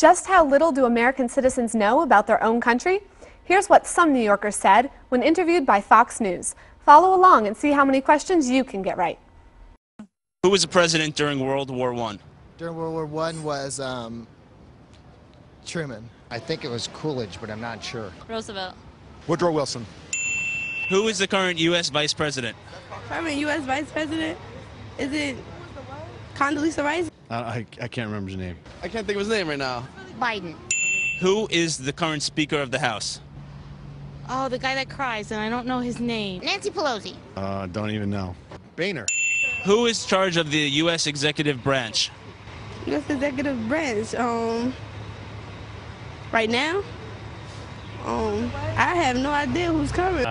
Just how little do American citizens know about their own country? Here's what some New Yorkers said when interviewed by Fox News. Follow along and see how many questions you can get right. Who was the president during World War I? During World War I was Truman. I think it was Coolidge, but I'm not sure. Roosevelt. Woodrow Wilson. Who is the current U.S. vice president? Current U.S. vice president? Is it Condoleezza Rice? I can't remember his name. I can't think of his name right now. Biden. Who is the current Speaker of the House? Oh, the guy that cries, and I don't know his name. Nancy Pelosi. Don't even know. Boehner. Who is in charge of the U.S. executive branch? U.S. executive branch. Right now? I have no idea who's coming.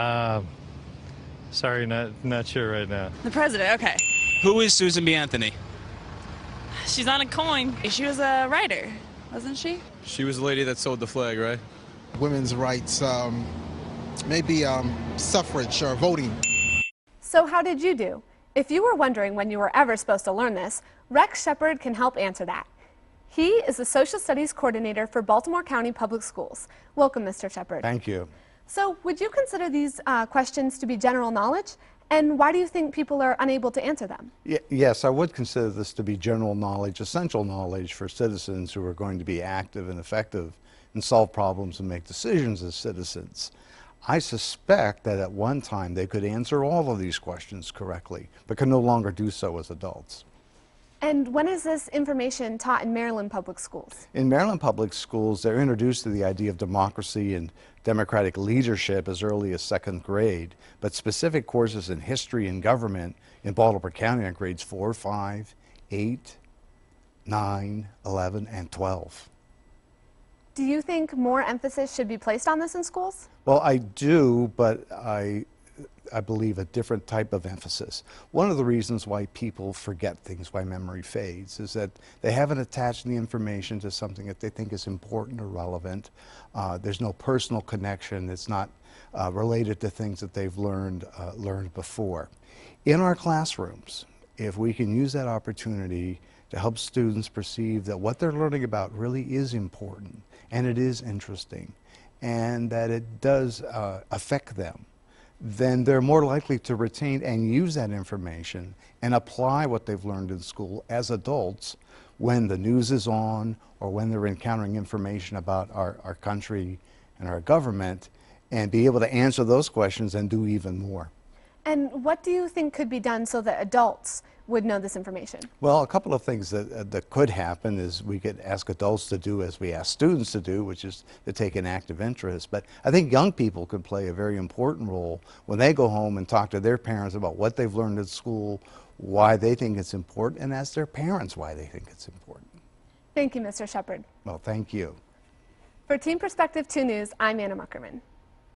Sorry, not sure right now. The president, okay. Who is Susan B. Anthony? She's on a coin. She was a writer, wasn't she? She was the lady that sewed the flag, right? Women's rights, maybe suffrage or voting. So how did you do? If you were wondering when you were ever supposed to learn this, Rex Shepard can help answer that. He is the Social Studies Coordinator for Baltimore County Public Schools. Welcome, Mr. Shepard. Thank you. So would you consider these questions to be general knowledge? And why do you think people are unable to answer them? Yes, I would consider this to be general knowledge, essential knowledge for citizens who are going to be active and effective and solve problems and make decisions as citizens. I suspect that at one time they could answer all of these questions correctly, but can no longer do so as adults. And when is this information taught in Maryland Public Schools? In Maryland Public Schools, they're introduced to the idea of democracy and democratic leadership as early as second grade, but specific courses in history and government in Baltimore County are grades 4, 5, 8, 9, 11, and 12. Do you think more emphasis should be placed on this in schools? Well, I do, but I believe a different type of emphasis. One of the reasons why people forget things, why memory fades, is that they haven't attached the information to something that they think is important or relevant. There's no personal connection. It's not related to things that they've learned before. In our classrooms, if we can use that opportunity to help students perceive that what they're learning about really is important and it is interesting and that it does affect them, then they're more likely to retain and use that information and apply what they've learned in school as adults when the news is on or when they're encountering information about our country and our government, and be able to answer those questions and do even more. And what do you think could be done so that adults would know this information? Well, a couple of things that could happen is we could ask adults to do as we ask students to do, which is to take an active interest. But I think young people could play a very important role when they go home and talk to their parents about what they've learned at school, why they think it's important, and ask their parents why they think it's important. Thank you, Mr. Shepard. Well, thank you. For Team Perspective 2 News, I'm Anna Muckerman.